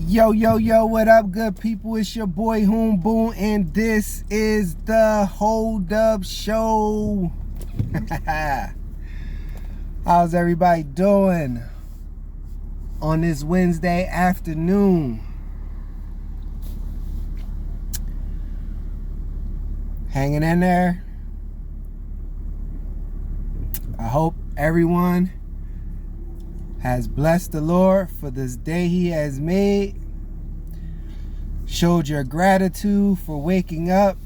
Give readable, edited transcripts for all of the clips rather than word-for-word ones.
Yo, yo, yo, what up, good people? It's your boy Hoon Boon, and this is the Hold Up Show. How's everybody doing on this Wednesday afternoon? Hanging in there? I hope everyone has blessed the Lord for this day He has made, showed your gratitude for waking up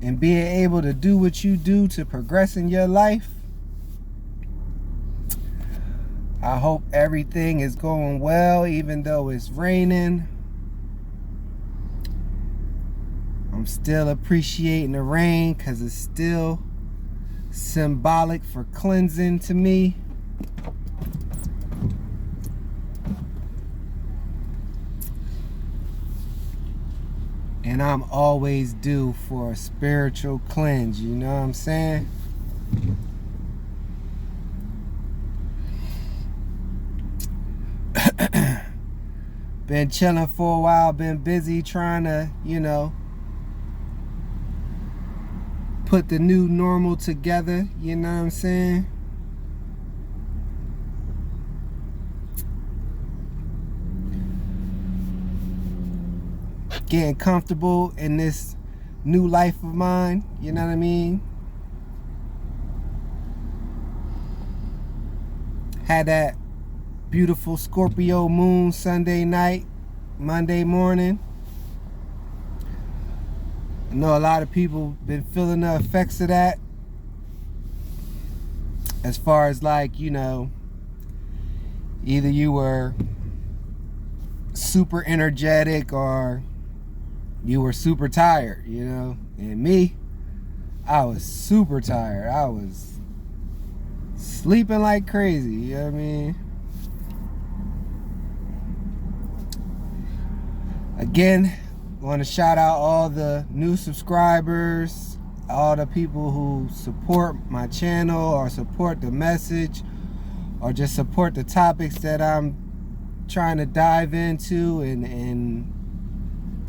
and being able to do what you do to progress in your life. I hope everything is going well, even though it's raining. I'm still appreciating the rain because it's still symbolic for cleansing to me. And I'm always due for a spiritual cleanse, you know what I'm saying? Been chilling for a while, been busy trying to, put the new normal together, you know what I'm saying? Getting comfortable in this new life of mine, you know what I mean? Had that beautiful Scorpio moon Sunday night, Monday morning. I know a lot of people been feeling the effects of that. As far as either you were super energetic or you were super tired, And me, I was super tired. I was sleeping like crazy, you know what I mean? Again, I want to shout out all the new subscribers, all the people who support my channel or support the message or just support the topics that I'm trying to dive into and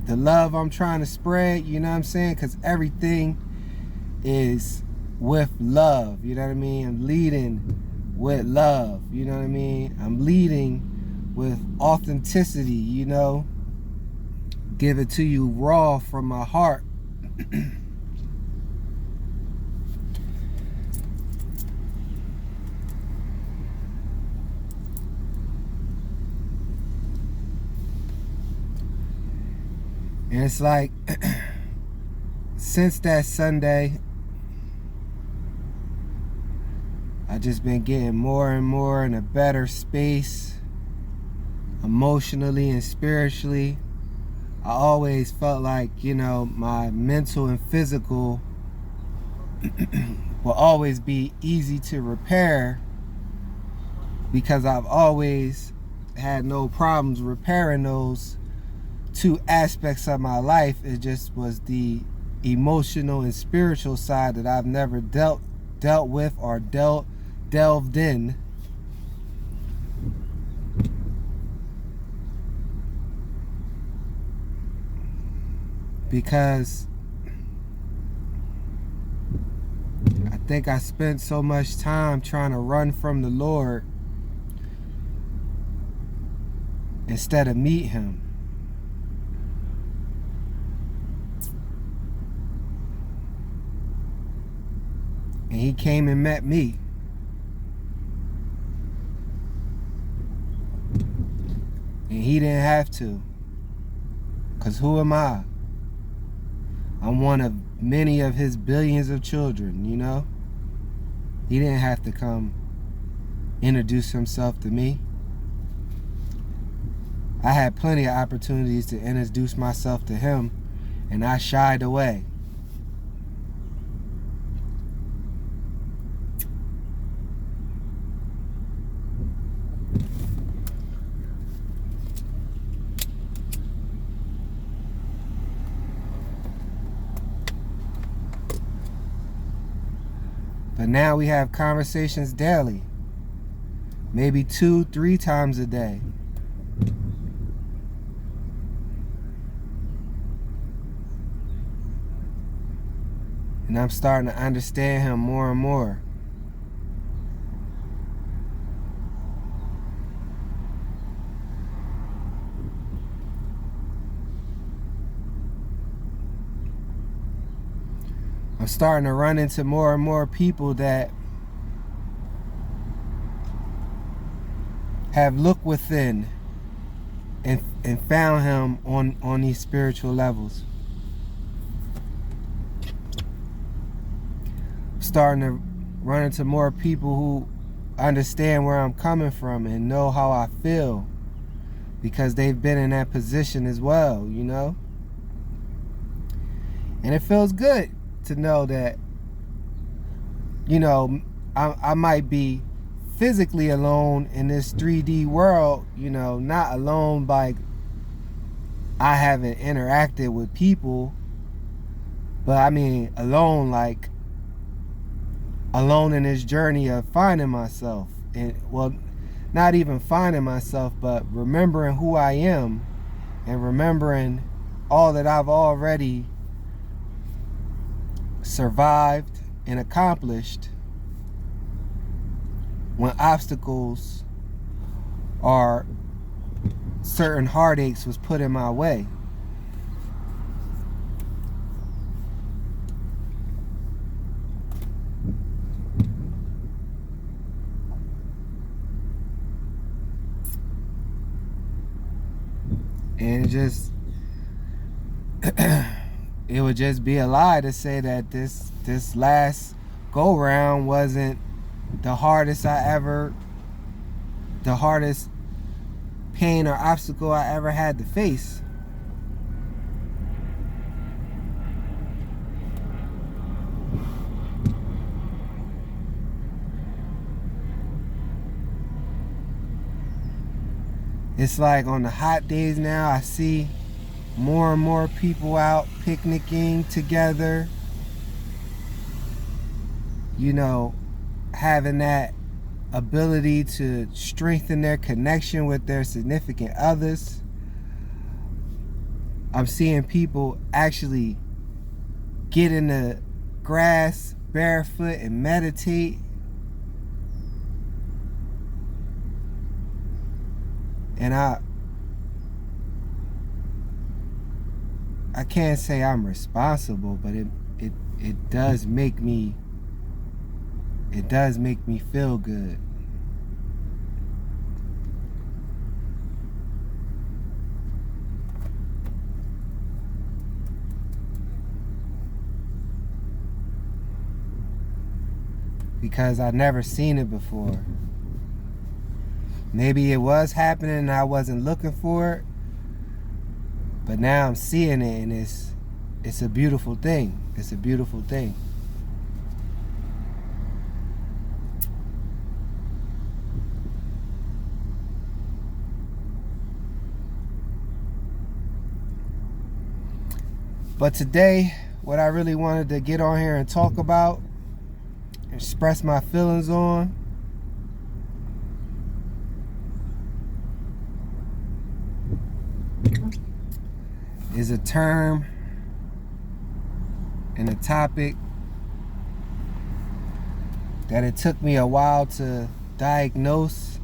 the love I'm trying to spread, you know what I'm saying? Because everything is with love, you know what I mean? I'm leading with love, you know what I mean? I'm leading with authenticity, Give it to you raw from my heart. And it's like, since that Sunday, I just been getting more and more in a better space, emotionally and spiritually. I always felt like, my mental and physical will always be easy to repair because I've always had no problems repairing those two aspects of my life. It just was the emotional and spiritual side that I've never dealt with or delved in. Because I think I spent so much time trying to run from the Lord instead of meet Him. And He came and met me. And He didn't have to. Because who am I? I'm one of many of His billions of children, He didn't have to come introduce Himself to me. I had plenty of opportunities to introduce myself to Him, and I shied away. But now we have conversations daily. maybe 2-3 times a day. And I'm starting to understand him more and more. I'm starting to run into more and more people that have looked within and found him on these spiritual levels. I'm starting to run into more people who understand where I'm coming from and know how I feel because they've been in that position as well, you know? And it feels good to know that, you know, I might be physically alone in this 3D world, you know, not alone by I haven't interacted with people, but I mean alone, like alone in this journey of finding myself. And well, not even finding myself, but remembering who I am and remembering all that I've already survived and accomplished when obstacles or certain heartaches was put in my way. And it would just be a lie to say that this last go round wasn't the hardest pain or obstacle I ever had to face. It's like on the hot days now, I see more and more people out picnicking together, you know, having that ability to strengthen their connection with their significant others. I'm seeing people actually get in the grass barefoot and meditate. And I can't say I'm responsible, but it does make me feel good. Because I've never seen it before. Maybe it was happening and I wasn't looking for it, but now I'm seeing it, and it's a beautiful thing. It's a beautiful thing. But today, what I really wanted to get on here and talk about, express my feelings on, is a term and a topic that it took me a while to diagnose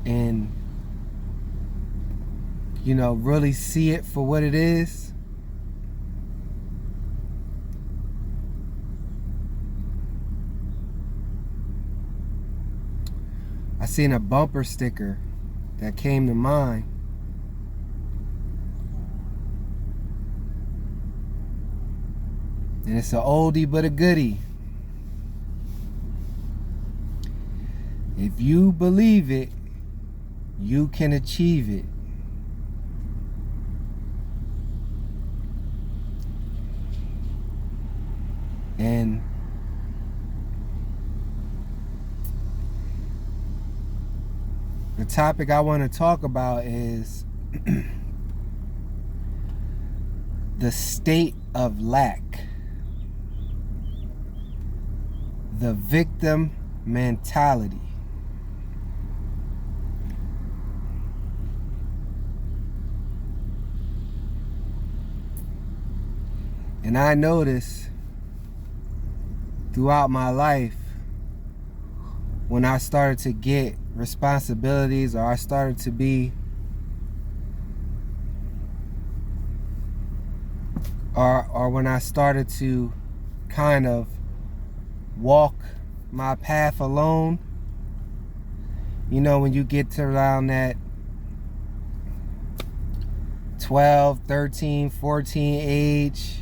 and, you know, really see it for what it is. I seen a bumper sticker that came to mind. And it's an oldie but a goodie. If you believe it, you can achieve it. And the topic I want to talk about is the state of lack. The victim mentality. And I notice throughout my life, when I started to get responsibilities, or I started to be, or when I started to kind of walk my path alone, you know, when you get to around that 12, 13, 14 age,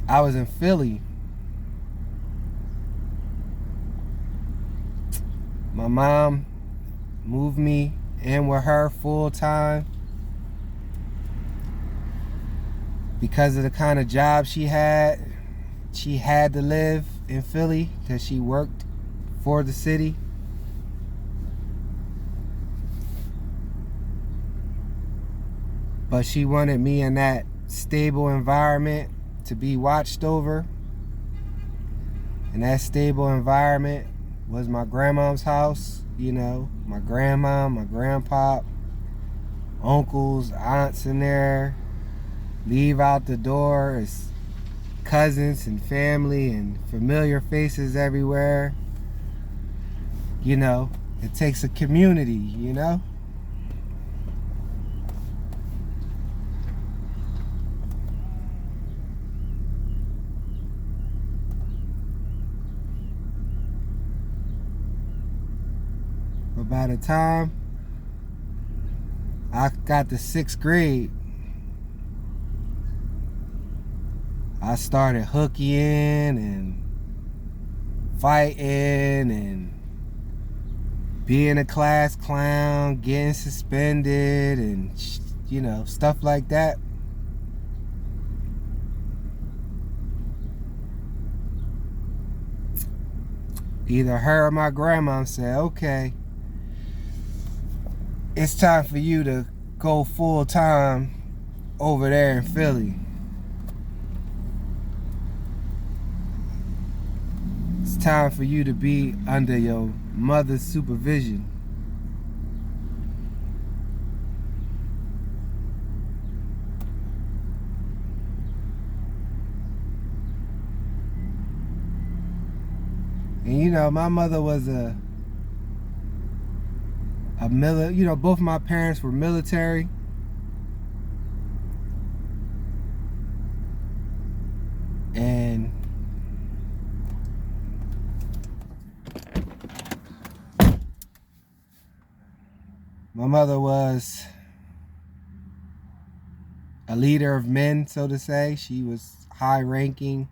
I was in Philly. My mom moved me in with her full time because of the kind of job she had. She had to live in Philly because she worked for the city. But she wanted me in that stable environment to be watched over. And that stable environment was my grandma's house, you know, my grandma, my grandpa, uncles, aunts in there. Leave out the door, it's cousins and family and familiar faces everywhere. You know, it takes a community, you know? But by the time I got to 6th grade, I started hooking and fighting and being a class clown, getting suspended and, you know, stuff like that. Either her or my grandma said, okay, it's time for you to go full time over there in Philly. It's time for you to be under your mother's supervision. And you know, my mother was you know, both my parents were military. And my mother was a leader of men, so to say. She was high ranking.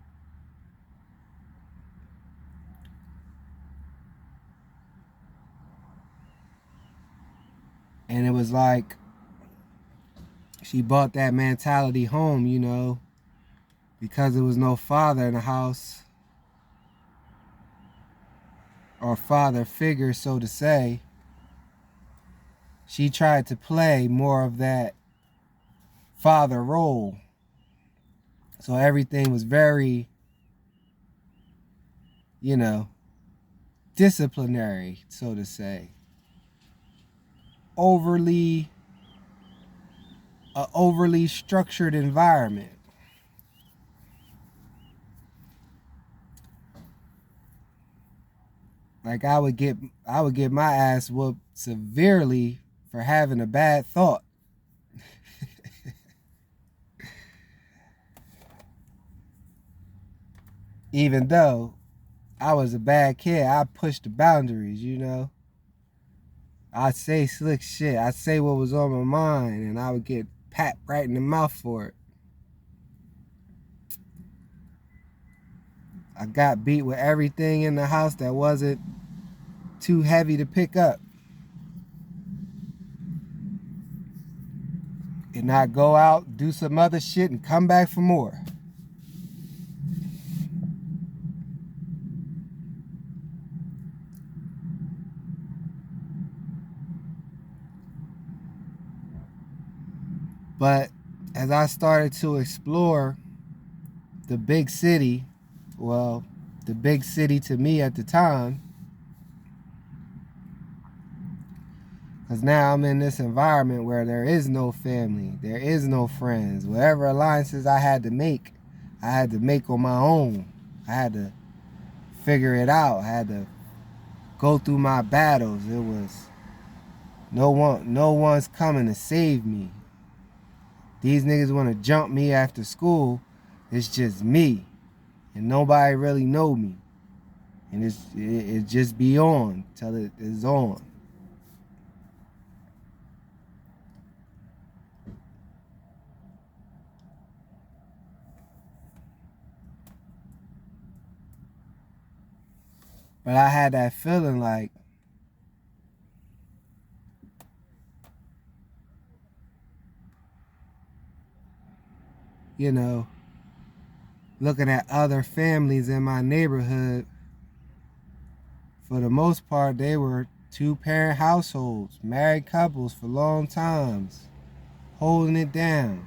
And it was like she brought that mentality home, you know, because there was no father in the house, or father figure, so to say. She tried to play more of that father role. So everything was very, you know, disciplinary, so to say. Overly structured environment. Like I would get my ass whooped severely for having a bad thought. Even though I was a bad kid, I pushed the boundaries, you know. I'd say slick shit. I'd say what was on my mind, and I would get pat right in the mouth for it. I got beat with everything in the house that wasn't too heavy to pick up. And I'd go out, do some other shit, and come back for more. But as I started to explore the big city, well, the big city to me at the time, Because now I'm in this environment where there is no family, there is no friends. Whatever alliances I had to make on my own. I had to figure it out. I had to go through my battles. It was no one's coming to save me. These niggas want to jump me after school. It's just me. And nobody really know me. And it just be on till it is on. But I had that feeling like, you know, looking at other families in my neighborhood, for the most part, they were two-parent households, married couples for long times, holding it down.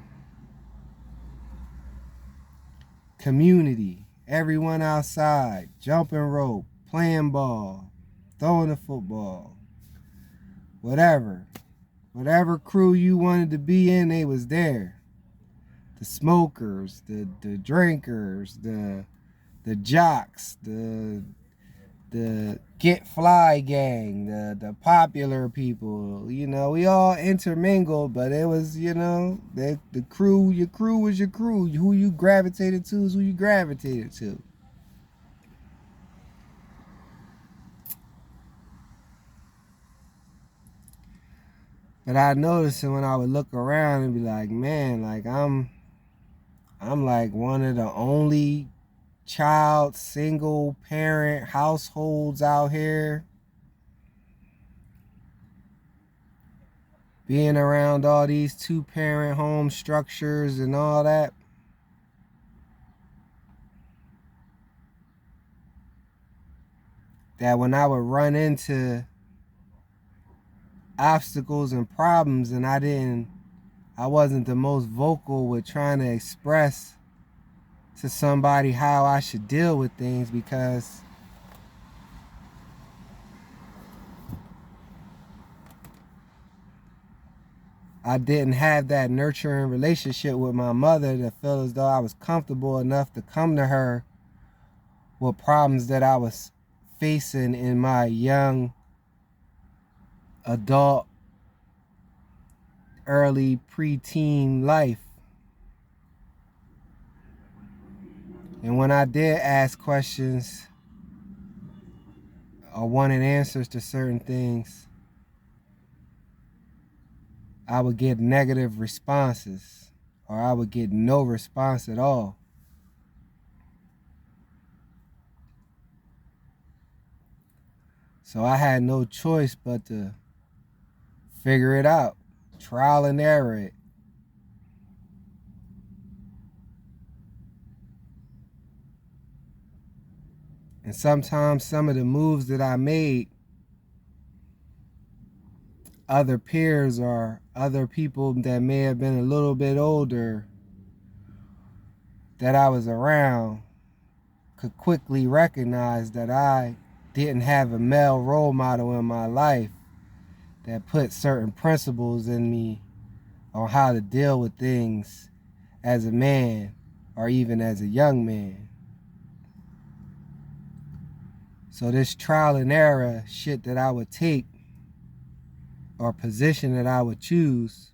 Community, everyone outside, jumping rope, playing ball, throwing the football, whatever. Whatever crew you wanted to be in, they was there. The smokers, the drinkers, the jocks, the get fly gang, the popular people. You know, we all intermingled, but it was, you know, the crew, your crew was your crew. Who you gravitated to is who you gravitated to. But I noticed it when I would look around and be like, man, like I'm like one of the only child single parent households out here, being around all these two-parent home structures and all that. That when I would run into obstacles and problems and I wasn't the most vocal with trying to express to somebody how I should deal with things, because I didn't have that nurturing relationship with my mother to feel as though I was comfortable enough to come to her with problems that I was facing in my young adult, early preteen life. And when I did ask questions or wanted answers to certain things, I would get negative responses, or I would get no response at all. So I had no choice but to figure it out, trial and error it. And sometimes some of the moves that I made, other peers or other people that may have been a little bit older that I was around could quickly recognize that I didn't have a male role model in my life that put certain principles in me on how to deal with things as a man or even as a young man. So this trial and error shit that I would take, or position that I would choose,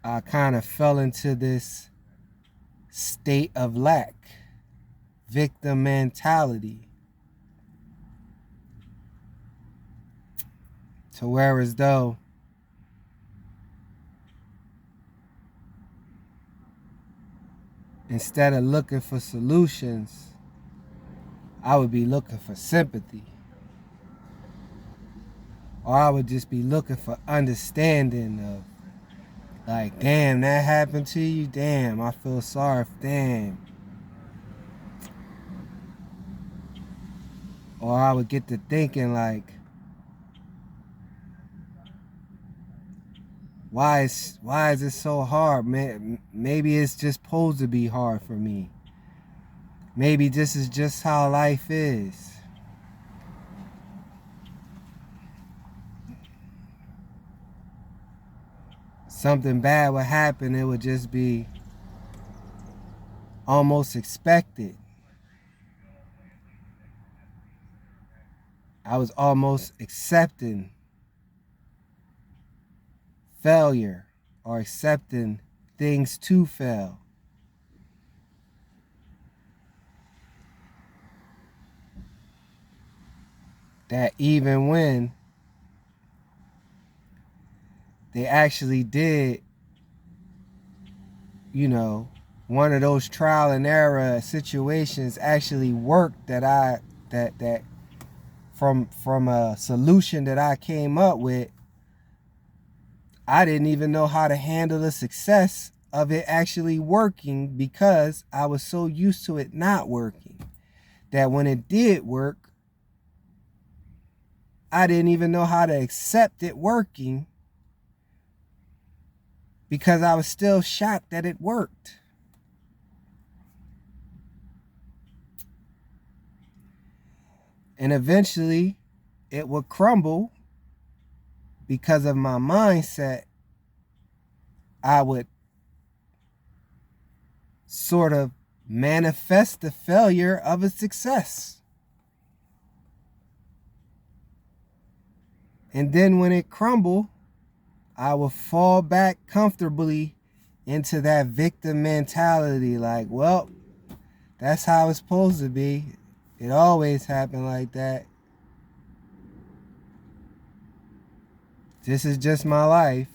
I kind of fell into this state of lack, victim mentality, to where as though instead of looking for solutions, I would be looking for sympathy. Or I would just be looking for understanding of, like, damn, that happened to you? Damn, I feel sorry. Damn. Or I would get to thinking, like, why is it so hard, man? Maybe it's just supposed to be hard for me. maybe this is just how life is. Something bad would happen, it would just be almost expected. I was almost accepting failure or accepting things to fail. That even when they actually did, you know, one of those trial and error situations actually worked, that from a solution that I came up with, I didn't even know how to handle the success of it actually working, because I was so used to it not working, that when it did work, I didn't even know how to accept it working, because I was still shocked that it worked. And eventually it would crumble because of my mindset. I would sort of manifest the failure of a success. And then when it crumbled, I would fall back comfortably into that victim mentality, like, well, that's how it's supposed to be. It always happened like that. This is just my life.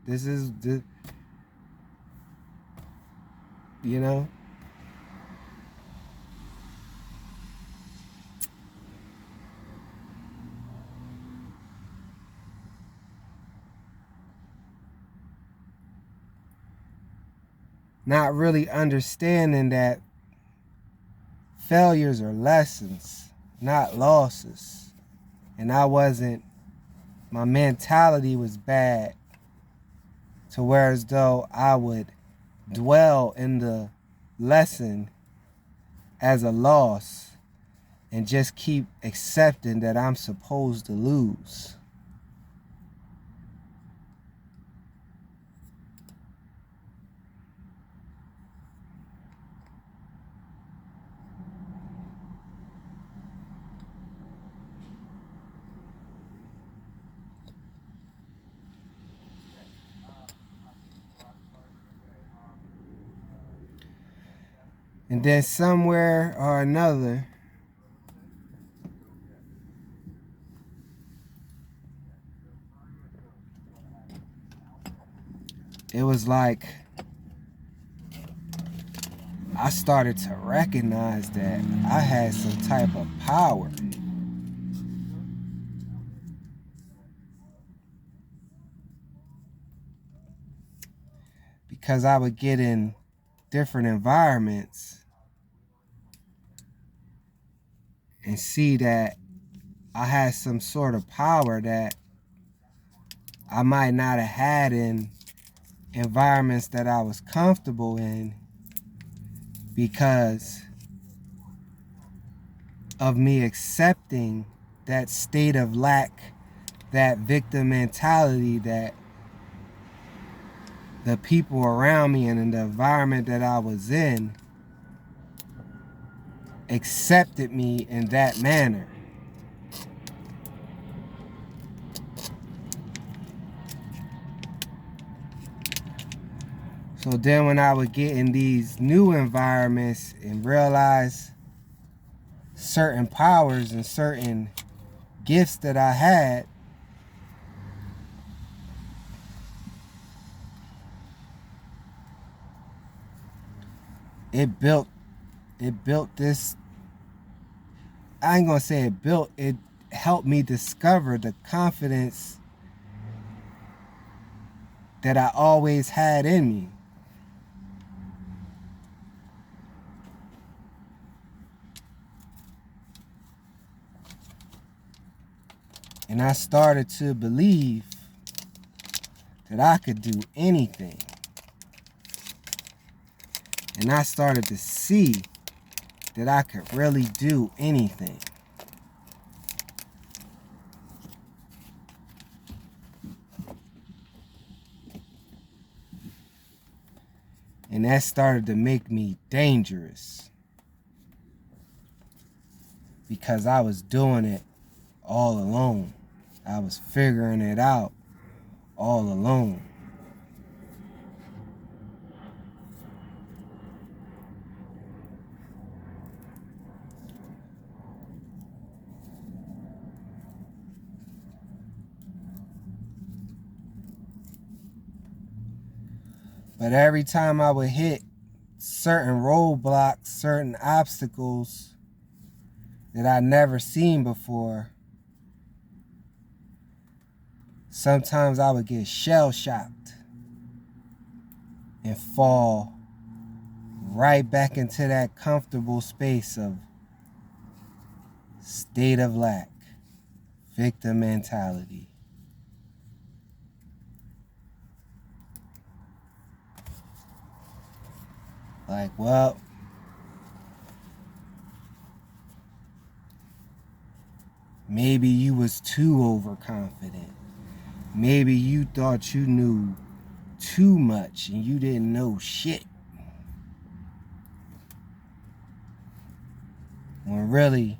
This is the, you know. Not really understanding that failures are lessons, not losses. And my mentality was bad, to where as though I would dwell in the lesson as a loss and just keep accepting that I'm supposed to lose. And then somewhere or another, it was like I started to recognize that I had some type of power. Because I would get in different environments and see that I had some sort of power that I might not have had in environments that I was comfortable in, because of me accepting that state of lack, that victim mentality that the people around me and in the environment that I was in accepted me in that manner. So then when I would get in these new environments and realize certain powers and certain gifts that I had, it built this, I ain't gonna say it helped me discover the confidence that I always had in me. And I started to believe that I could do anything. And I started to see that I could really do anything. And that started to make me dangerous. Because I was doing it all alone. I was figuring it out all alone. But every time I would hit certain roadblocks, certain obstacles that I'd never seen before, sometimes I would get shell-shocked and fall right back into that comfortable space of state of lack, victim mentality. Like, well, maybe you was too overconfident. Maybe you thought you knew too much and you didn't know shit. When really,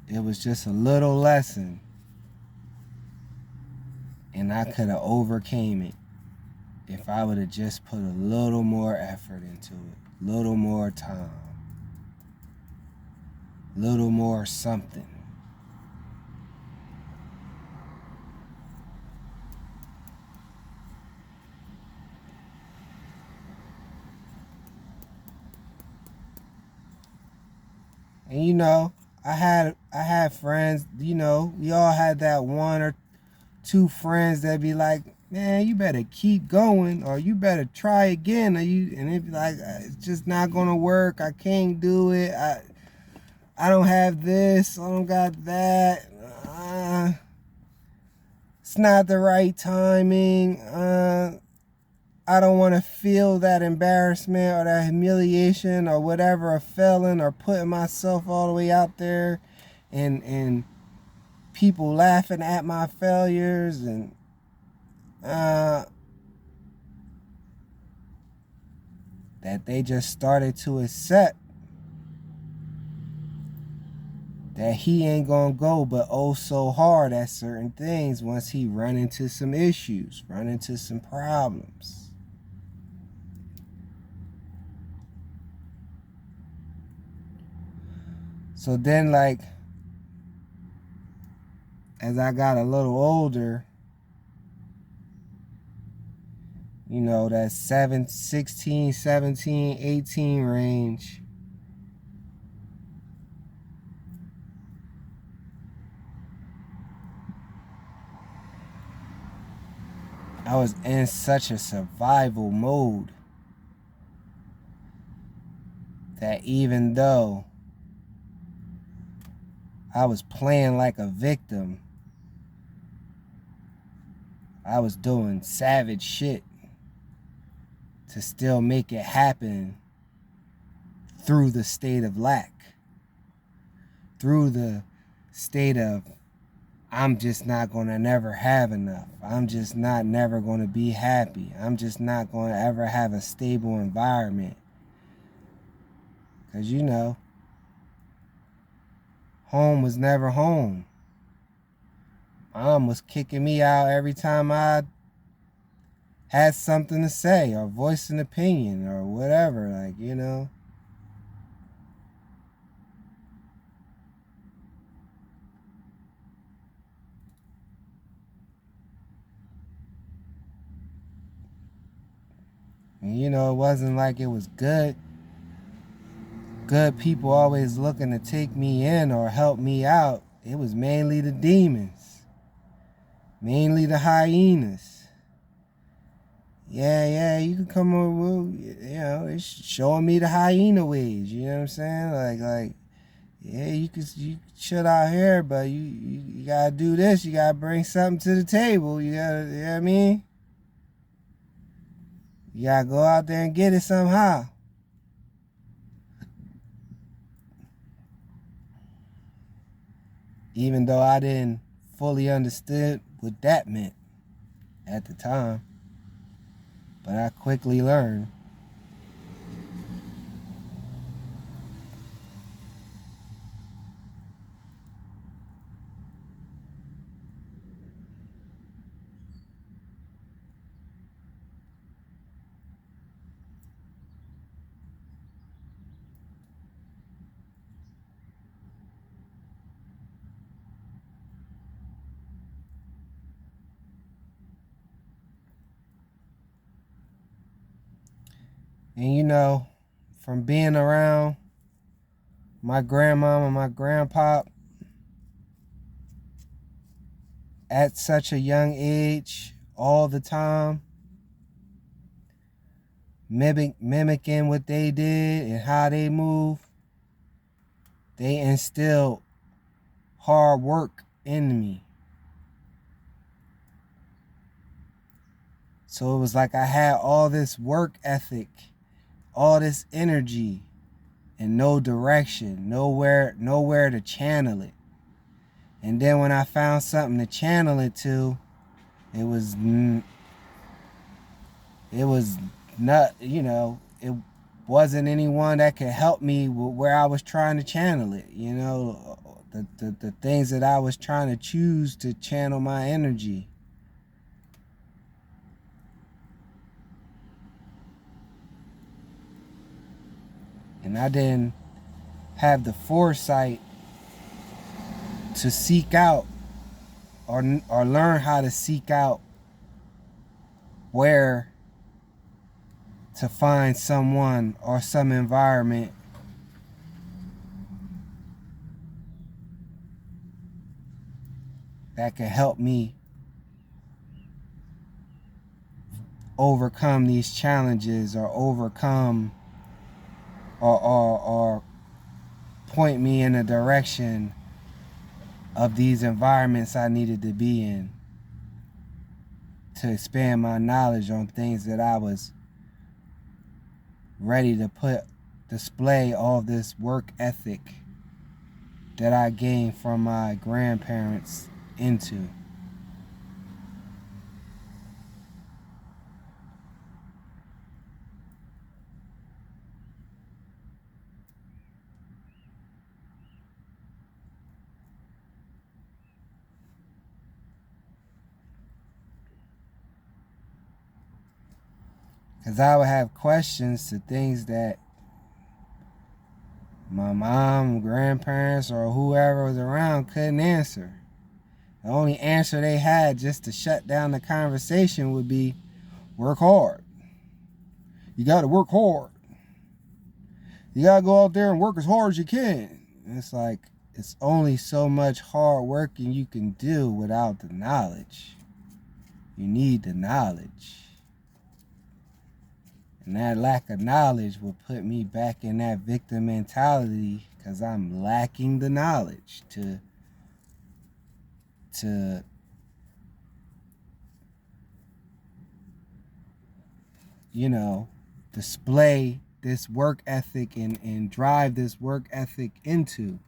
it was just a little lesson and I could have overcame it if I would have just put a little more effort into it, a little more time, a little more something. And you know, I had friends, you know, we all had that one or two friends that be like, man, you better keep going, or you better try again, and it'd be like, it's just not gonna work, I can't do it, I don't have this, I don't got that, it's not the right timing, I don't want to feel that embarrassment or that humiliation or whatever of failing or putting myself all the way out there and people laughing at my failures and that they just started to accept that he ain't gonna go but oh so hard at certain things once he run into some issues, run into some problems. So then, like, as I got a little older, you know, that 16, 17, 18 range, I was in such a survival mode that even though I was playing like a victim, I was doing savage shit to still make it happen through the state of lack, through the state of I'm just not gonna never have enough. I'm just not never gonna be happy. I'm just not gonna ever have a stable environment. 'Cause you know, home was never home. Mom was kicking me out every time I had something to say or voice an opinion or whatever, like, you know. And you know, it wasn't like it was good people always looking to take me in or help me out. It was mainly the demons, mainly the hyenas. Yeah, you can come over, you know, it's showing me the hyena ways, you know what I'm saying? Like, yeah, you can chill out here, but you gotta do this, you gotta bring something to the table, you gotta, you know what I mean? You gotta go out there and get it somehow. even though I didn't fully understand what that meant at the time. But I quickly learned. And you know, from being around my grandmama and my grandpa at such a young age, all the time, mimicking what they did and how they move, they instilled hard work in me. So it was like I had all this work ethic, all this energy, and no direction, nowhere to channel it. And then when I found something to channel it to, it was not, it wasn't anyone that could help me with where I was trying to channel it. The things that I was trying to choose to channel my energy. And I didn't have the foresight to seek out or learn how to seek out where to find someone or some environment that can help me overcome these challenges or overcome or point me in a direction of these environments I needed to be in to expand my knowledge on things that I was ready to display all this work ethic that I gained from my grandparents into. Because I would have questions to things that my mom, grandparents, or whoever was around couldn't answer. The only answer they had just to shut down the conversation would be, work hard. You got to work hard. You got to go out there and work as hard as you can. And it's like, it's only so much hard working you can do without the knowledge. You need the knowledge. And that lack of knowledge will put me back in that victim mentality because I'm lacking the knowledge to display this work ethic and drive this work ethic into.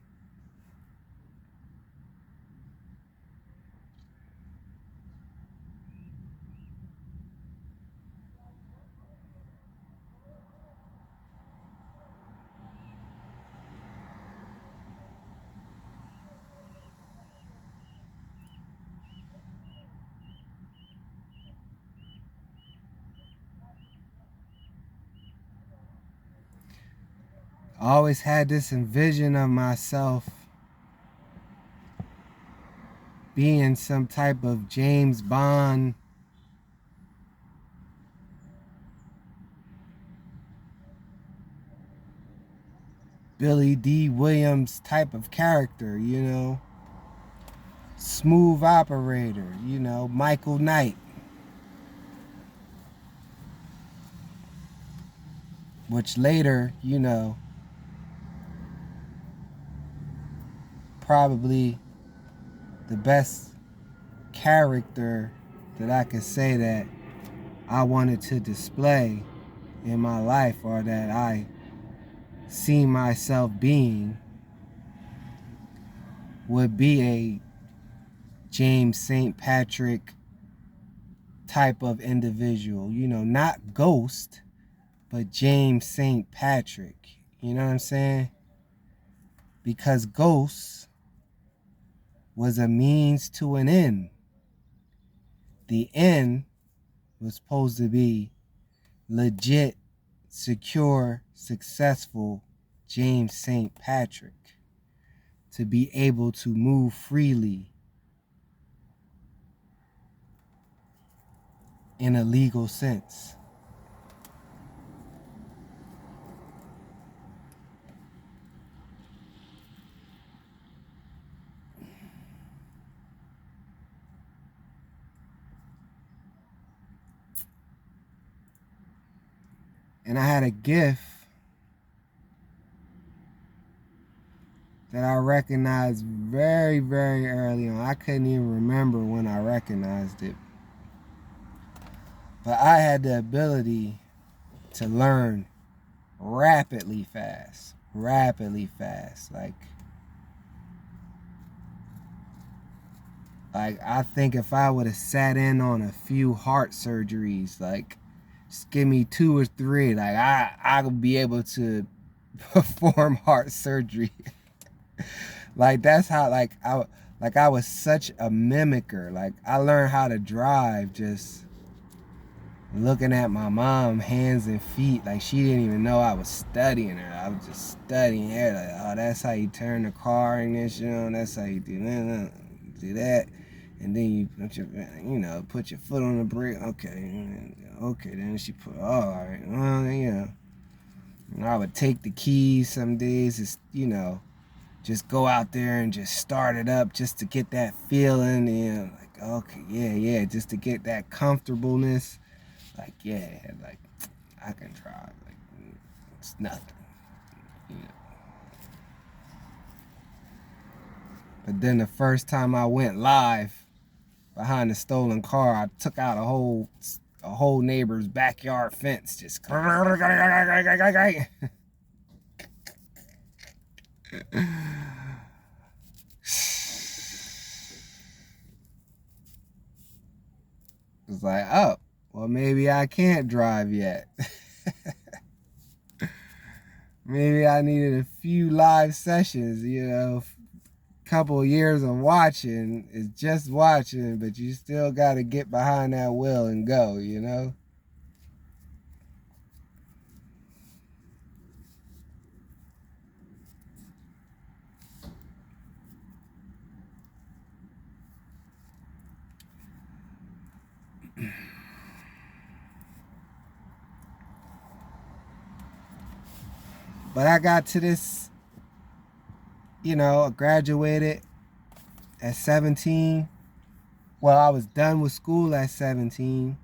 I always had this envision of myself being some type of James Bond, Billy D. Williams type of character, smooth operator, Michael Knight. Which later, probably the best character that I could say that I wanted to display in my life, or that I see myself being, would be a James St. Patrick type of individual. You know, not Ghost, but James St. Patrick. You know what I'm saying? Because Ghost was a means to an end. The end was supposed to be legit, secure, successful James St. Patrick, to be able to move freely in a legal sense. And I had a gift that I recognized very, very early on. I couldn't even remember when I recognized it. But I had the ability to learn rapidly fast. Rapidly fast. Like I think if I would have sat in on a few heart surgeries, like just give me 2 or 3, like I would be able to perform heart surgery. Like that's how I was such a mimicker. Like I learned how to drive just looking at my mom hands and feet. Like she didn't even know I was studying her. I was just studying her. Like, oh, that's how you turn the car in this, you know, that's how you do that. And then you put put your foot on the brake. Okay, then she put, oh, all right, well, yeah. And I would take the keys some days, just go out there and just start it up just to get that feeling, and like, okay, yeah, just to get that comfortableness. Like, yeah, like, I can drive. Like, it's nothing, you know. But then the first time I went live behind a stolen car, I took out a whole neighbor's backyard fence. Just it's like, oh, well, maybe I can't drive yet. Maybe I needed a few live sessions, couple of years of watching is just watching, but you still got to get behind that wheel and go, you know? But I got to this, I graduated at 17. Well, I was done with school at 17.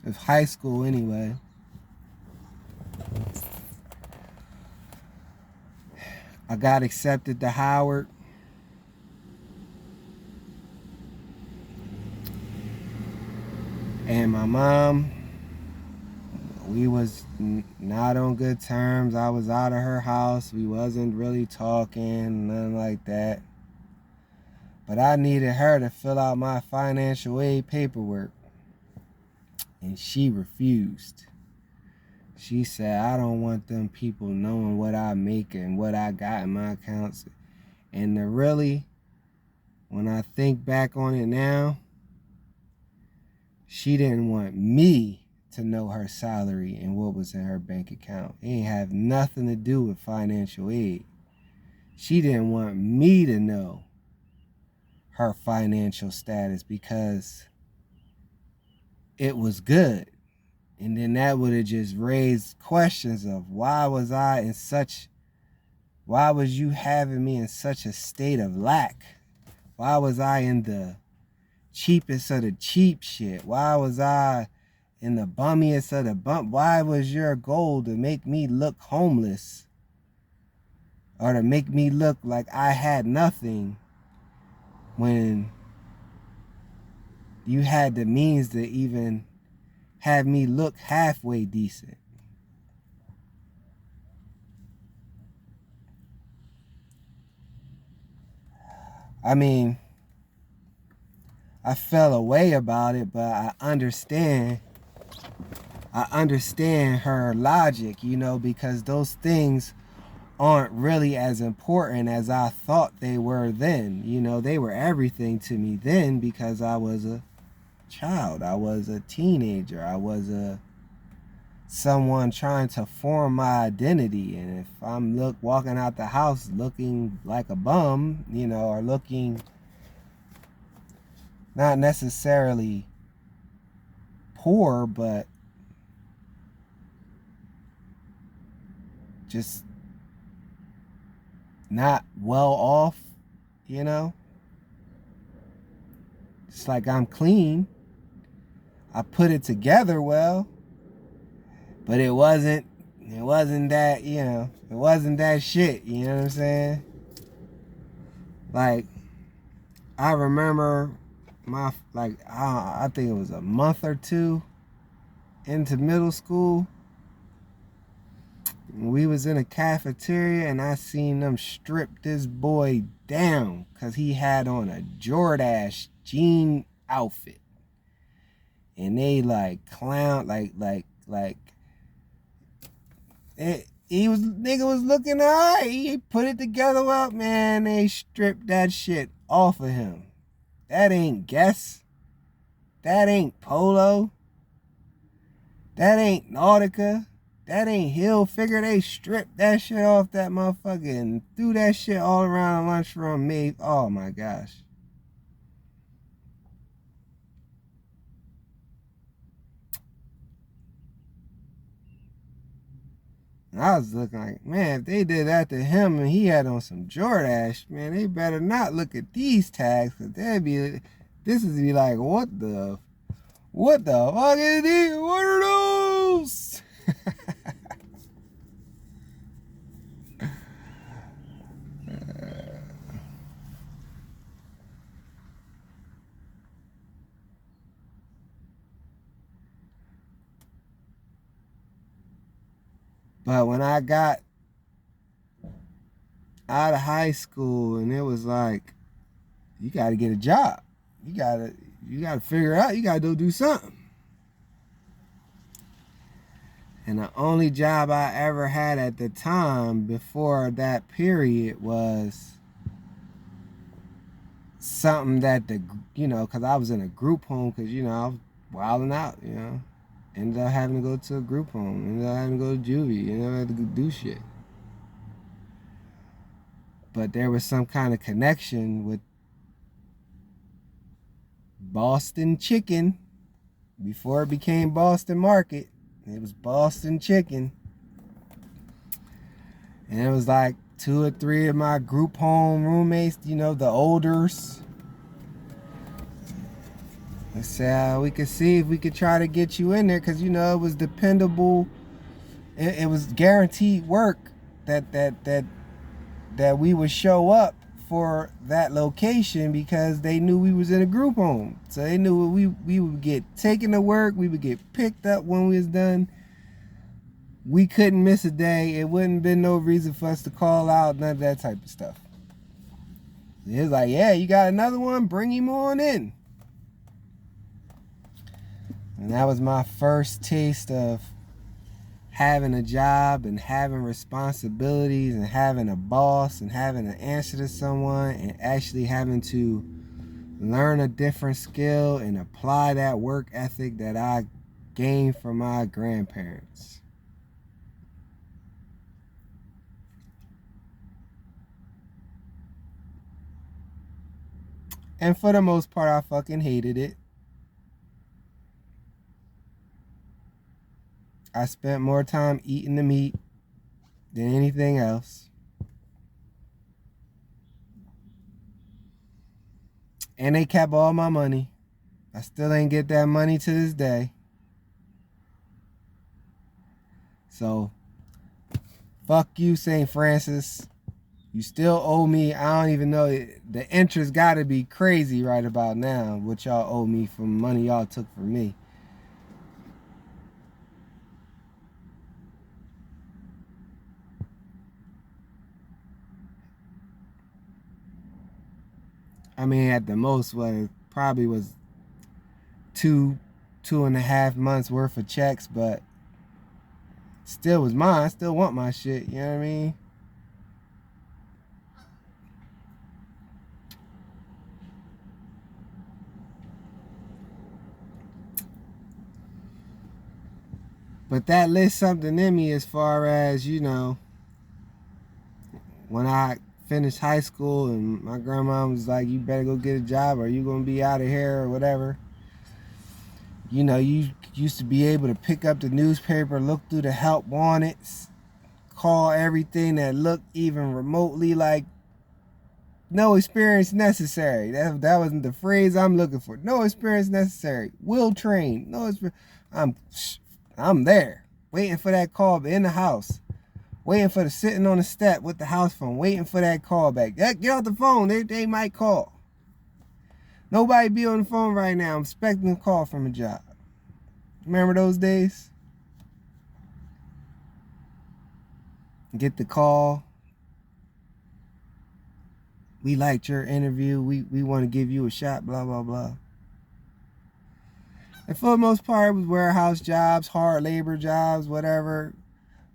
It was high school anyway. I got accepted to Howard. And my mom, we was not on good terms. I was out of her house. We wasn't really talking, nothing like that. But I needed her to fill out my financial aid paperwork. And she refused. She said, I don't want them people knowing what I make and what I got in my accounts. And really, when I think back on it now, she didn't want me to know her salary and what was in her bank account. It ain't have nothing to do with financial aid. She didn't want me to know her financial status because it was good. And then that would have just raised questions of why was you having me in such a state of lack? Why was I in the cheapest of the cheap shit? Why was I in the bummiest of the bump? Why was your goal to make me look homeless or to make me look like I had nothing when you had the means to even have me look halfway decent? I mean, I felt a way about it, but I understand her logic, you know, because those things aren't really as important as I thought they were then. You know, they were everything to me then because I was a child. I was a teenager. I was someone trying to form my identity. And if I'm walking out the house looking like a bum, you know, or looking not necessarily poor, but just not well off, you know, it's like I'm clean. I put it together well, but it wasn't that, you know, it wasn't that shit, you know what I'm saying? Like, I remember I think it was a month or two into middle school, we was in a cafeteria and I seen them strip this boy down because he had on a Jordache jean outfit. And they like clown, nigga was looking alright. He put it together well, man. They stripped that shit off of him. That ain't Guess. That ain't Polo. That ain't Nautica. That ain't Hilfiger. They stripped that shit off that motherfucker and threw that shit all around the lunchroom. Oh my gosh. And I was looking like, man, if they did that to him and he had on some Jordache, man, they better not look at these tags, because this is be like, what the fuck is these? What are those? But when I got out of high school and it was like, you got to get a job. You got to figure out, you got to go do something. And the only job I ever had at the time before that period was something that because I was in a group home, because, you know, I was wilding out, you know. Ended up having to go to a group home. Ended up having to go to juvie. Ended up having to do shit. But there was some kind of connection with Boston Chicken before it became Boston Market. It was Boston Chicken. And it was like 2 or 3 of my group home roommates, you know, the olders. I said, we could see if we could try to get you in there, because, you know, it was dependable. It was guaranteed work that we would show up for that location, because they knew we was in a group home. So they knew we would get taken to work. We would get picked up when we was done. We couldn't miss a day. It wouldn't been no reason for us to call out, none of that type of stuff. It was like, yeah, you got another one? Bring him on in. And that was my first taste of having a job and having responsibilities and having a boss and having to answer to someone and actually having to learn a different skill and apply that work ethic that I gained from my grandparents. And for the most part, I fucking hated it. I spent more time eating the meat than anything else. And they kept all my money. I still ain't get that money to this day. So, fuck you, St. Francis. You still owe me. I don't even know. The interest got to be crazy right about now, what y'all owe me from money y'all took from me. I mean, at the most, what it probably was 2.5 months worth of checks, but still was mine. I still want my shit. You know what I mean? But that lit something in me as far as, you know, when I finished high school and my grandma was like, you better go get a job or you gonna be out of here or whatever. You know, you used to be able to pick up the newspaper, look through the help wanteds, call everything that looked even remotely like no experience necessary. That wasn't the phrase I'm looking for. No experience necessary. Will train. No experience. I'm there, waiting for that call in the house, waiting for the sitting on the step with the house phone, waiting for that call back. Get off the phone. They might call. Nobody be on the phone right now. I'm expecting a call from a job. Remember those days? Get the call. We liked your interview. We want to give you a shot, blah, blah, blah. And for the most part, it was warehouse jobs, hard labor jobs, whatever.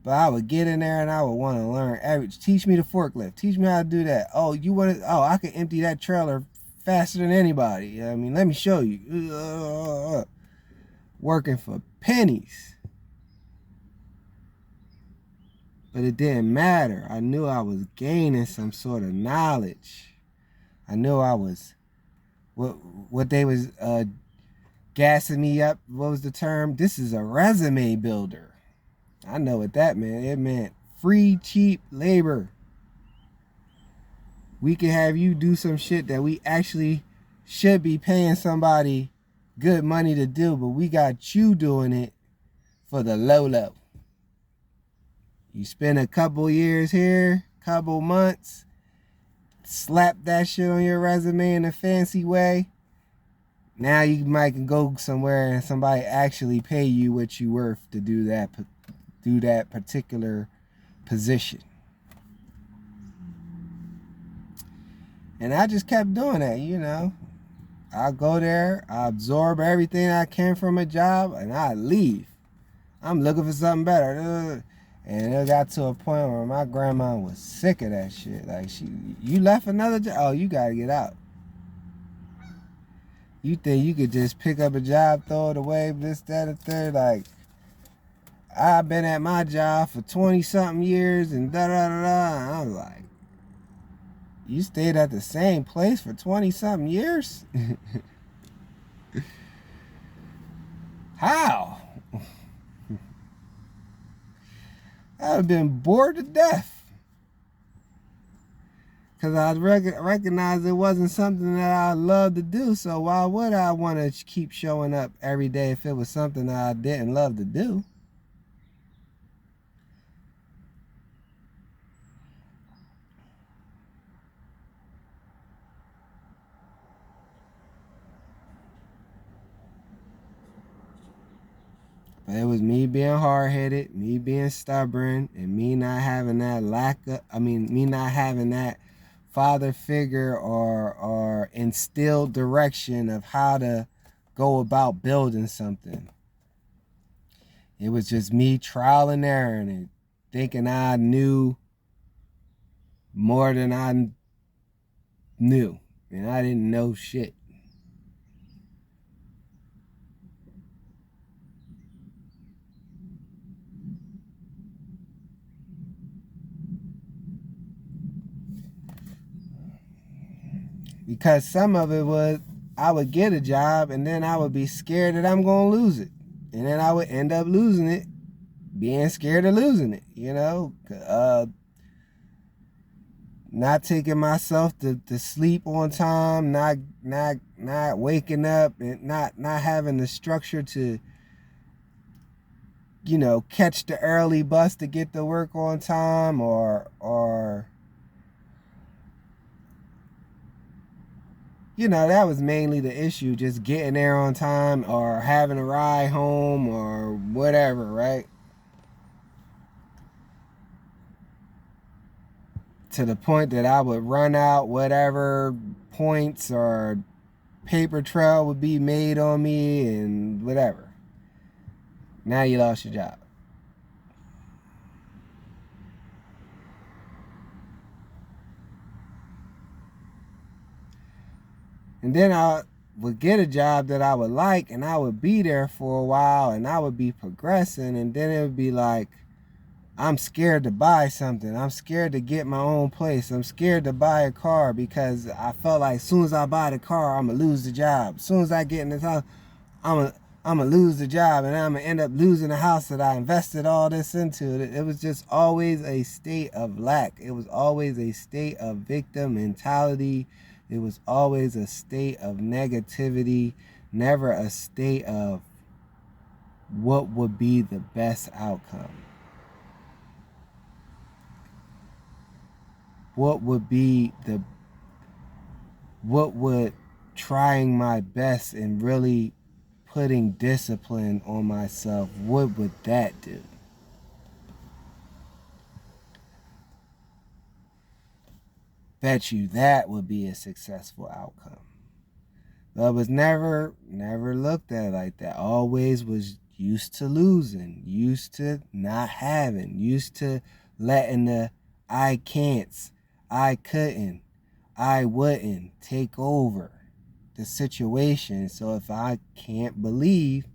But I would get in there and I would want to learn. Teach me the forklift. Teach me how to do that. Oh, you want to? Oh, I can empty that trailer faster than anybody. I mean, let me show you. Working for pennies. But it didn't matter. I knew I was gaining some sort of knowledge. I knew I was what they was gassing me up. What was the term? This is a resume builder. I know what that meant. It meant free, cheap labor. We can have you do some shit that we actually should be paying somebody good money to do, but we got you doing it for the low. You spend a couple years here, couple months, slap that shit on your resume in a fancy way. Now you might go somewhere and somebody actually pay you what you worth to do that particular position. And I just kept doing that, you know. I go there, I absorb everything I can from a job, and I leave. I'm looking for something better. And it got to a point where my grandma was sick of that shit. Like, you left another job? Oh, you gotta get out. You think you could just pick up a job, throw it away, this, that, and third? Like, I've been at my job for 20-something years and da-da-da-da. And I was like, you stayed at the same place for 20-something years? How? I'd have been bored to death. Because I recognized it wasn't something that I loved to do. So why would I want to keep showing up every day if it was something that I didn't love to do? But it was me being hard-headed, me being stubborn, and me not having that me not having that father figure or instilled direction of how to go about building something. It was just me trial and error and thinking I knew more than I knew. And I didn't know shit. Because some of it was, I would get a job and then I would be scared that I'm going to lose it. And then I would end up losing it, being scared of losing it, you know. Not taking myself to sleep on time, not waking up, and not having the structure to, you know, catch the early bus to get to work on time, or you know, that was mainly the issue, just getting there on time or having a ride home or whatever, right? to the point that I would run out whatever points or paper trail would be made on me and whatever. Now you lost your job. And then I would get a job that I would like, and I would be there for a while, and I would be progressing, and then it would be like, I'm scared to buy something. I'm scared to get my own place. I'm scared to buy a car because I felt like as soon as I buy the car, I'm going to lose the job. As soon as I get in this house, I'm going to lose the job, and I'm going to end up losing the house that I invested all this into. It was just always a state of lack. It was always a state of victim mentality. It was always a state of negativity, never a state of what would be the best outcome. What would trying my best and really putting discipline on myself, what would that do? Bet you that would be a successful outcome. But it was never looked at like that. Always was used to losing, used to not having, used to letting the I can'ts, I couldn't, I wouldn't take over the situation. So if I can't believe,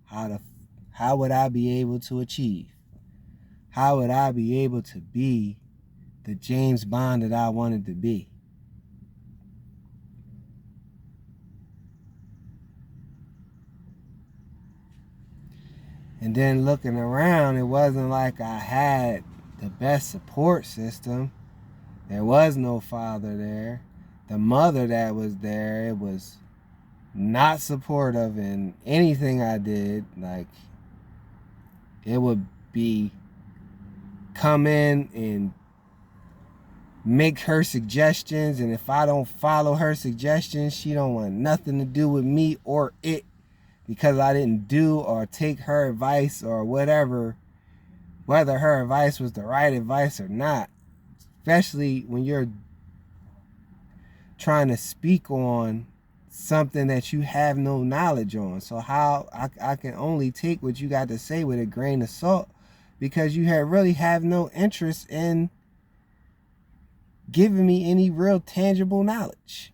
how would I be able to achieve? How would I be able to be the James Bond that I wanted to be? And then looking around, it wasn't like I had the best support system. There was no father there. The mother that was there, it was not supportive in anything I did. Like, it would be come in and make her suggestions, and if I don't follow her suggestions, she don't want nothing to do with me or it because I didn't do or take her advice or whatever, whether her advice was the right advice or not. Especially when you're trying to speak on something that you have no knowledge on. So how I can only take what you got to say with a grain of salt, because you really have no interest in giving me any real tangible knowledge.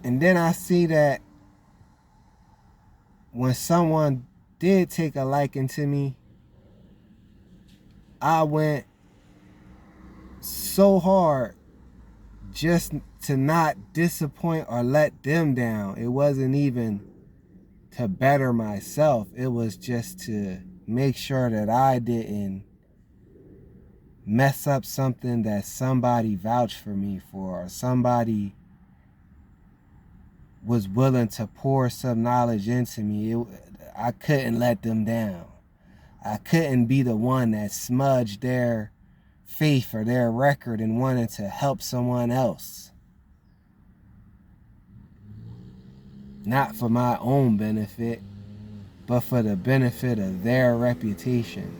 And then I see that when someone did take a liking to me, I went so hard just to not disappoint or let them down. It wasn't even to better myself. It was just to make sure that I didn't mess up something that somebody vouched for me for, or somebody was willing to pour some knowledge into me. I couldn't let them down. I couldn't be the one that smudged their faith or their record and wanted to help someone else. Not for my own benefit, but for the benefit of their reputation,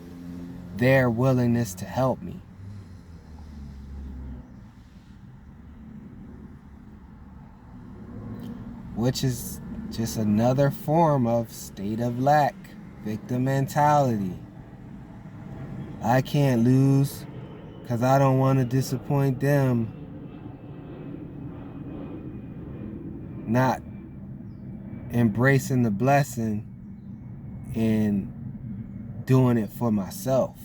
their willingness to help me. Which is just another form of state of lack, victim mentality. I can't lose because I don't want to disappoint them. Not embracing the blessing and doing it for myself.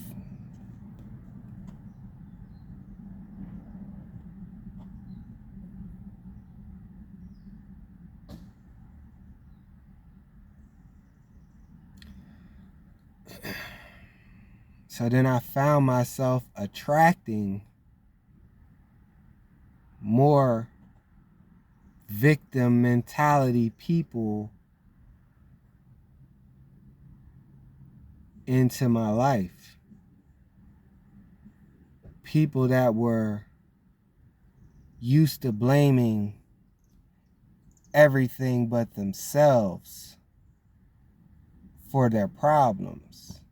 So then I found myself attracting more victim mentality people into my life. People that were used to blaming everything but themselves for their problems.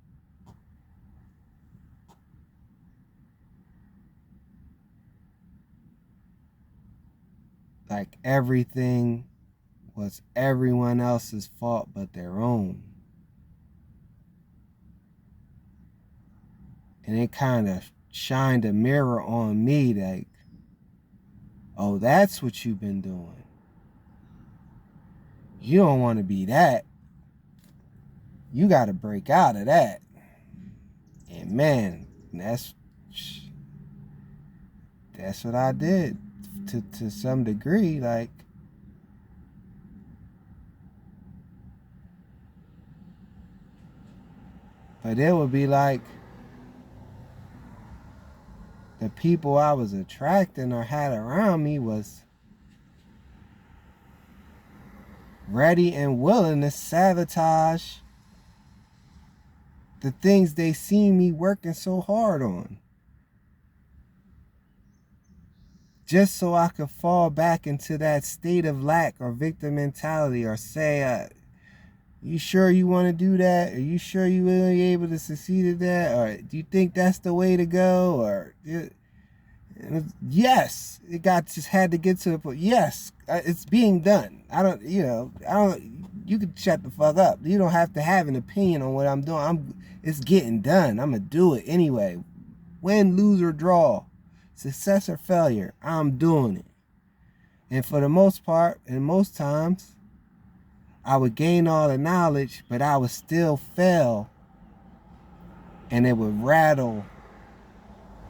Like everything was everyone else's fault but their own. And it kind of shined a mirror on me like, oh, that's what you've been doing. You don't want to be that. You got to break out of that. And man, that's what I did to some degree. Like, but it would be like the people I was attracting or had around me was ready and willing to sabotage the things they see me working so hard on. Just so I could fall back into that state of lack or victim mentality, or say, you sure you want to do that? Are you sure you will be able to succeed at that? Or do you think that's the way to go? Or yes, just had to get to the point. Yes, it's being done. You can shut the fuck up. You don't have to have an opinion on what I'm doing. It's getting done. I'm going to do it anyway. Win, lose, or draw. Success or failure, I'm doing it. And for the most part, and most times, I would gain all the knowledge, but I would still fail. And it would rattle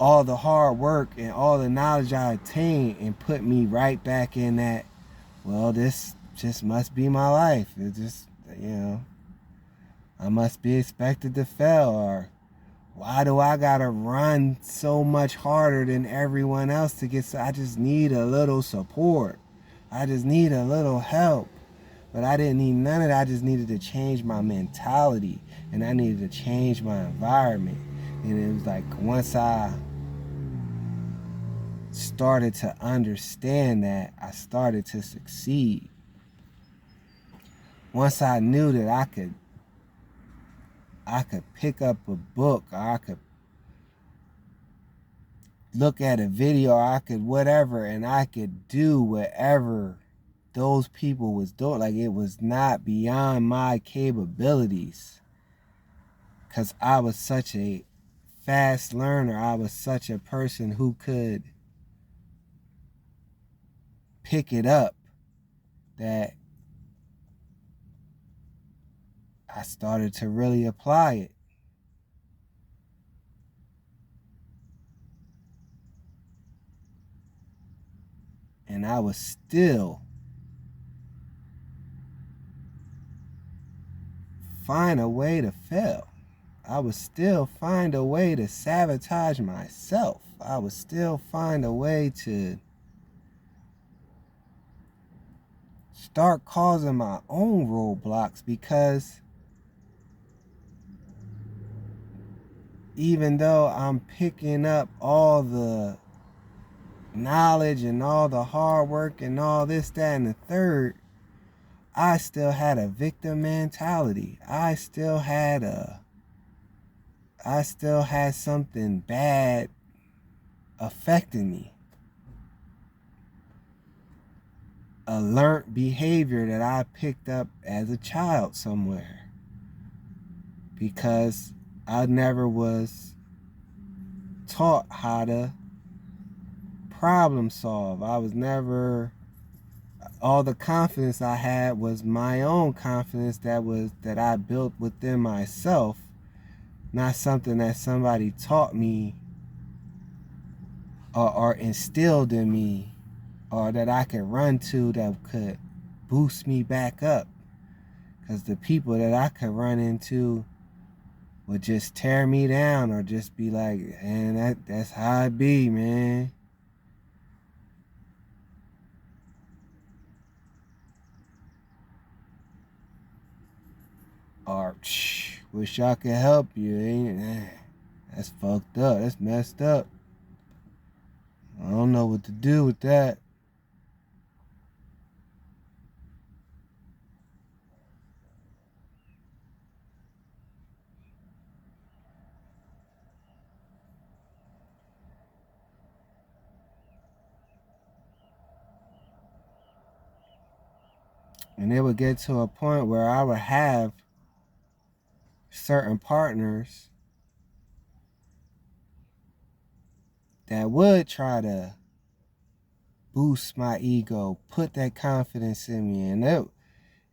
all the hard work and all the knowledge I attained and put me right back in that, well, this just must be my life. It just, I must be expected to fail. Or why do I gotta run so much harder than everyone else to get I just need a little support. I just need a little help. But I didn't need none of that. I just needed to change my mentality. And I needed to change my environment. And it was like once I started to understand that, I started to succeed. Once I knew that I could pick up a book, or I could look at a video, or I could whatever, and I could do whatever those people was doing. Like, it was not beyond my capabilities, because I was such a fast learner. I was such a person who could pick it up, that I started to really apply it. And I was still find a way to fail. I would still find a way to sabotage myself. I would still find a way to start causing my own roadblocks, because even though I'm picking up all the knowledge and all the hard work and all this, that, and the third, I still had a victim mentality. I still had something bad affecting me. A learned behavior that I picked up as a child somewhere, because I never was taught how to problem solve. I was never, all the confidence I had was my own confidence that I built within myself, not something that somebody taught me or instilled in me, or that I could run to that could boost me back up. Because the people that I could run into would just tear me down or just be like, man, that's how it be, man. Or, wish I could help you, ain't it? That's fucked up. That's messed up. I don't know what to do with that. And it would get to a point where I would have certain partners that would try to boost my ego, put that confidence in me, and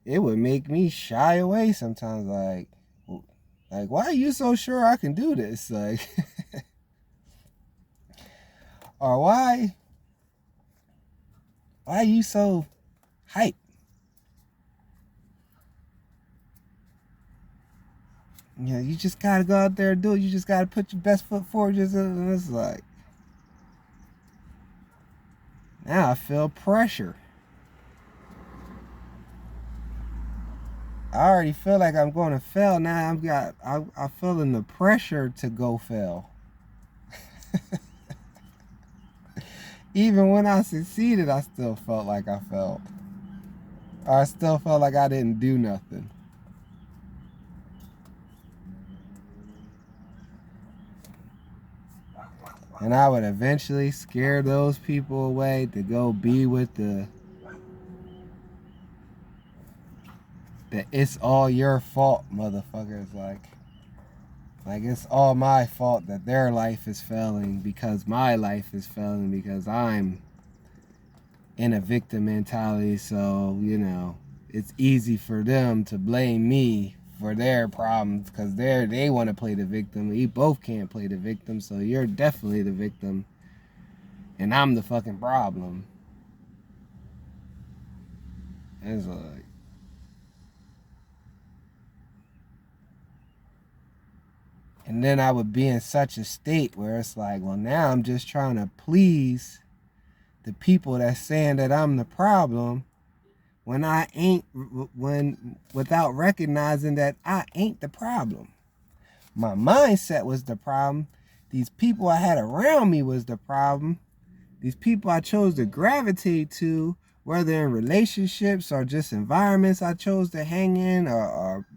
it would make me shy away sometimes. Like, why are you so sure I can do this? Like, or why are you so hyped? You know, you just gotta go out there and do it. You just gotta put your best foot forward. And it's like, now I feel pressure. I already feel like I'm going to fail. Now I'm feeling the pressure to go fail. Even when I succeeded, I still felt like I failed. Or I still felt like I didn't do nothing. And I would eventually scare those people away to go be with the it's all your fault motherfuckers. Like it's all my fault that their life is failing because my life is failing because I'm in a victim mentality. So, you know, it's easy for them to blame me for their problems because they want to play the victim. We both can't play the victim, so you're definitely the victim and I'm the fucking problem. It's like, and then I would be in such a state where it's like, well, now I'm just trying to please the people that's saying that I'm the problem when I ain't, without recognizing that I ain't the problem. My mindset was the problem. These people I had around me was the problem. These people I chose to gravitate to, whether in relationships or just environments I chose to hang in or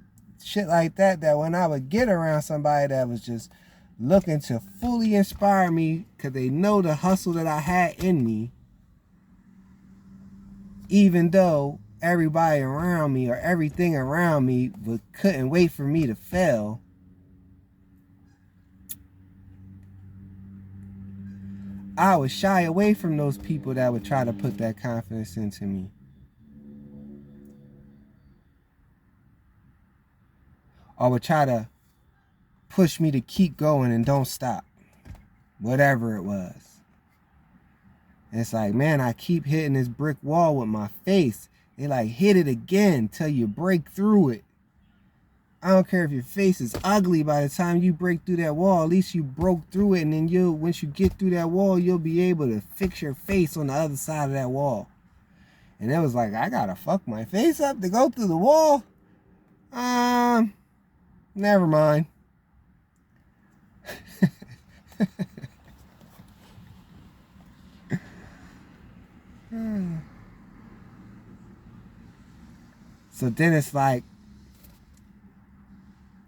shit like that, that when I would get around somebody that was just looking to fully inspire me because they know the hustle that I had in me, even though everybody around me or everything around me couldn't wait for me to fail, I would shy away from those people that would try to put that confidence into me. Or would try to push me to keep going and don't stop. Whatever it was. And it's like, man, I keep hitting this brick wall with my face. They like, hit it again till you break through it. I don't care if your face is ugly by the time you break through that wall. At least you broke through it, and then once you get through that wall, you'll be able to fix your face on the other side of that wall. And it was like, I gotta fuck my face up to go through the wall? Never mind. So then it's like,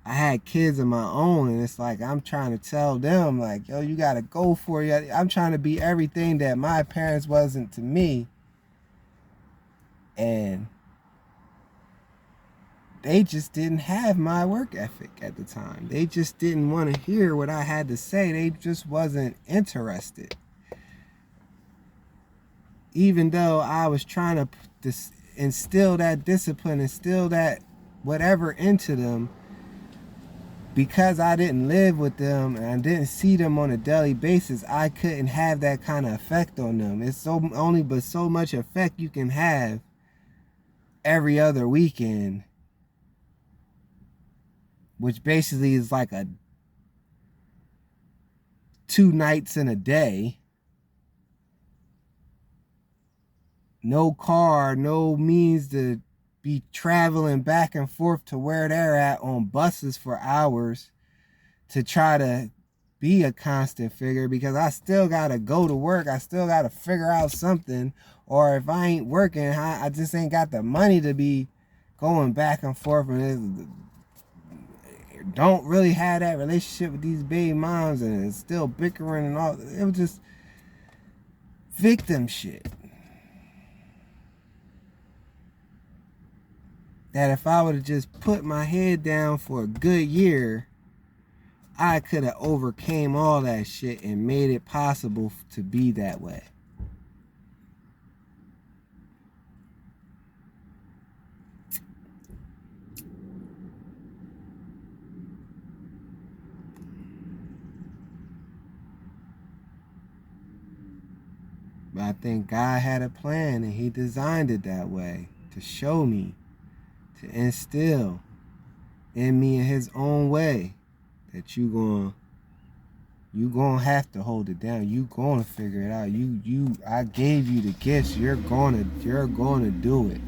I had kids of my own, and it's like I'm trying to tell them, like, yo, you gotta go for it. I'm trying to be everything that my parents wasn't to me. And they just didn't have my work ethic at the time. They just didn't want to hear what I had to say. They just wasn't interested. Even though I was trying to instill that discipline, instill that whatever into them, because I didn't live with them and I didn't see them on a daily basis, I couldn't have that kind of effect on them. It's so much effect you can have every other weekend which basically is like a 2 nights in a day. No car, no means to be traveling back and forth to where they're at on buses for hours to try to be a constant figure, because I still gotta go to work. I still gotta figure out something. Or if I ain't working, I just ain't got the money to be going back and forth, and don't really have that relationship with these baby moms, and it's still bickering and all. It was just victim shit. That if I would have just put my head down for a good year, I could have overcame all that shit and made it possible to be that way. But I think God had a plan, and he designed it that way to show me, to instill in me in his own way that you gonna have to hold it down. You gonna figure it out. I gave you the gifts. You're gonna do it.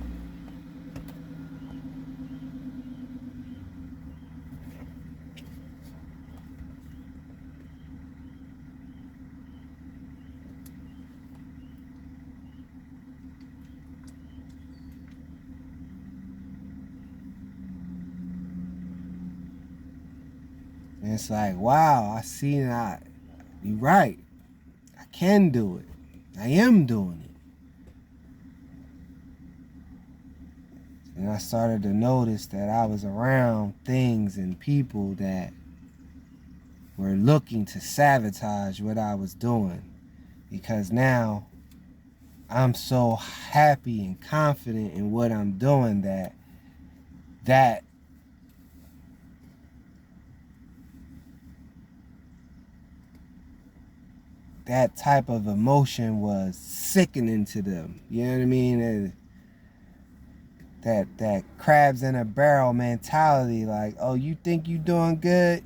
And it's like, wow, I see that. You're right. I can do it. I am doing it. And I started to notice that I was around things and people that were looking to sabotage what I was doing. Because now I'm so happy and confident in what I'm doing that type of emotion was sickening to them. You know what I mean? That crabs in a barrel mentality. Like, oh, you think you doing good?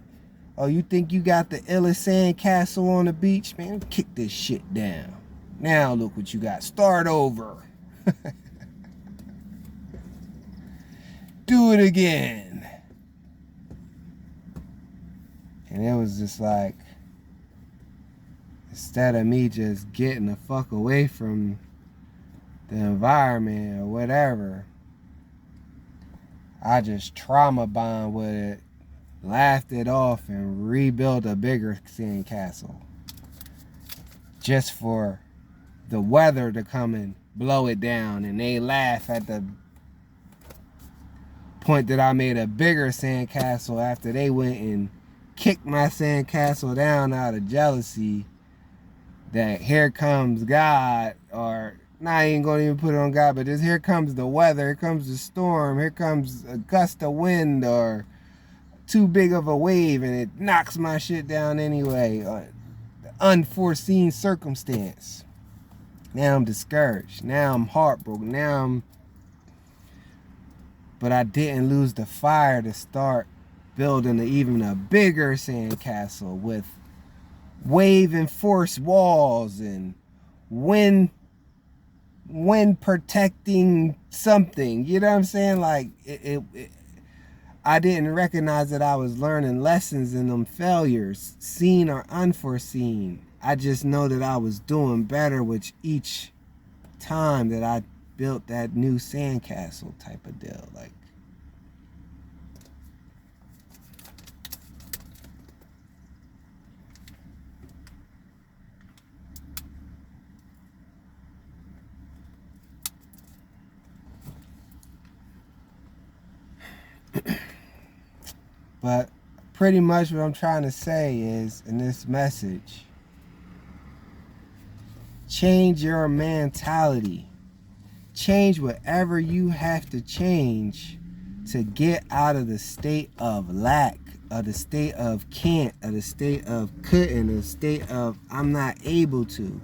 Oh, you think you got the illest sandcastle on the beach? Man, kick this shit down. Now look what you got. Start over. Do it again. And it was just like, instead of me just getting the fuck away from the environment or whatever, I just trauma bond with it, laughed it off, and rebuilt a bigger sandcastle. Just for the weather to come and blow it down. And they laugh at the point that I made a bigger sandcastle after they went and kicked my sandcastle down out of jealousy. That here comes God, or I ain't gonna even put it on God, but just here comes the weather, here comes the storm, here comes a gust of wind or too big of a wave, and it knocks my shit down anyway. Unforeseen circumstance. Now I'm discouraged. Now I'm heartbroken. But I didn't lose the fire to start building even a bigger sandcastle with wave and force walls and wind protecting something. You know what I'm saying? Like I didn't recognize that I was learning lessons in them failures, seen or unforeseen. I just know that I was doing better with each time that I built that new sandcastle type of deal. Like, but pretty much what I'm trying to say is, in this message, change your mentality. Change whatever you have to change to get out of the state of lack, of the state of can't, of the state of couldn't, of the state of I'm not able to.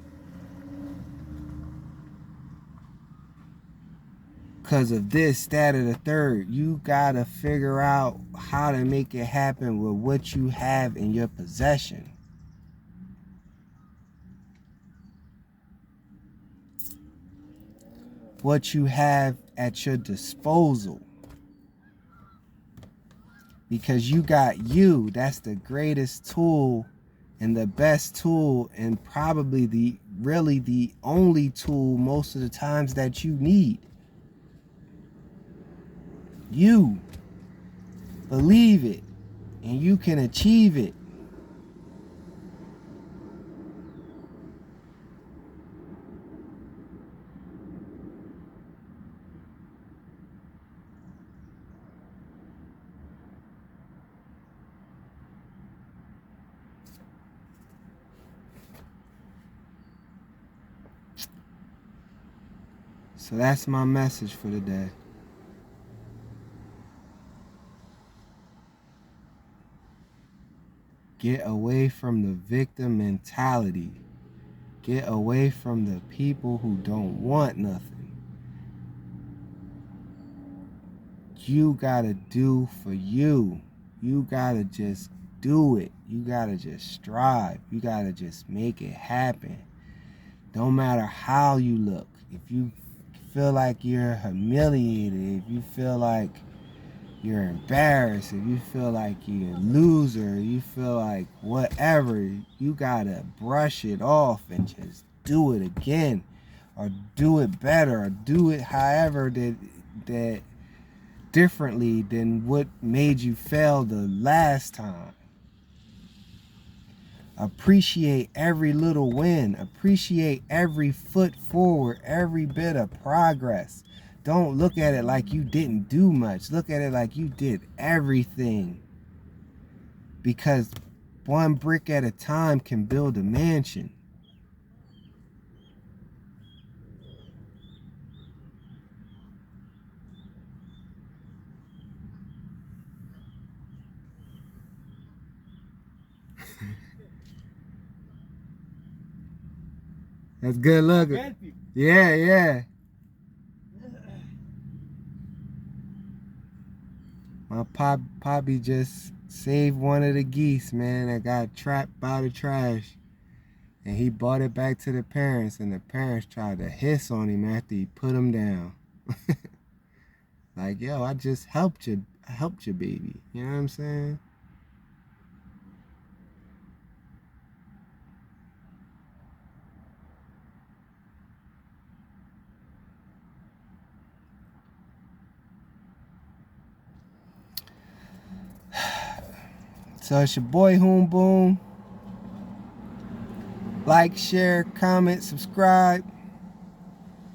because of this, that, or the third. You gotta figure out how to make it happen with what you have in your possession. What you have at your disposal. Because you got you. That's the greatest tool and the best tool, and probably the only tool most of the times that you need. You believe it and you can achieve it. So that's my message for today. Get away from the victim mentality. Get away from the people who don't want nothing. You gotta do for you. You gotta just do it. You gotta just strive. You gotta just make it happen. Don't matter how you look. If you feel like you're humiliated, if you feel like you're embarrassed, if you feel like you're a loser, you feel like whatever, you gotta brush it off and just do it again, or do it better, or do it however that differently than what made you fail the last time. Appreciate every little win. Appreciate every foot forward, every bit of progress. Don't look at it like you didn't do much. Look at it like you did everything. Because one brick at a time can build a mansion. That's good looking. Yeah. My poppy just saved one of the geese, man, that got trapped by the trash. And he brought it back to the parents, and the parents tried to hiss on him after he put him down. Like, yo, I just helped you, baby. You know what I'm saying? So it's your boy Hoon Boom. Like, share, comment, subscribe.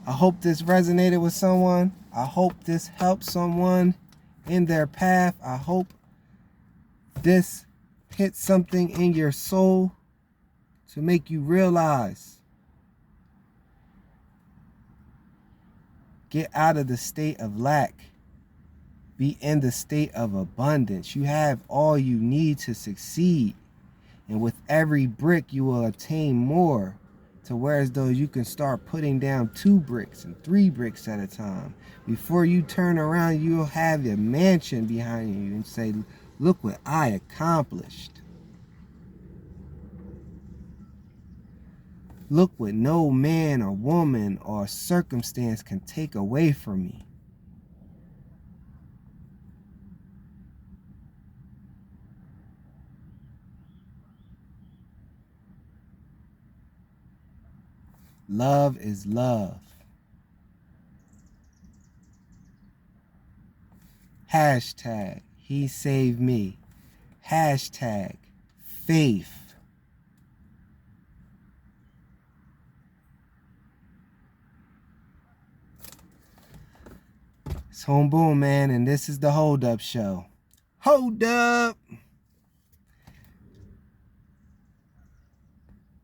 I hope this resonated with someone. I hope this helped someone in their path. I hope this hit something in your soul to make you realize. Get out of the state of lack. Be in the state of abundance. You have all you need to succeed. And with every brick, you will obtain more. To whereas though you can start putting down 2 bricks and 3 bricks at a time. Before you turn around, you'll have a mansion behind you and say, look what I accomplished. Look what no man or woman or circumstance can take away from me. Love is love. Hashtag he saved me. Hashtag faith. It's Hoon Boom, man, and this is the Hold Up Show. Hold up!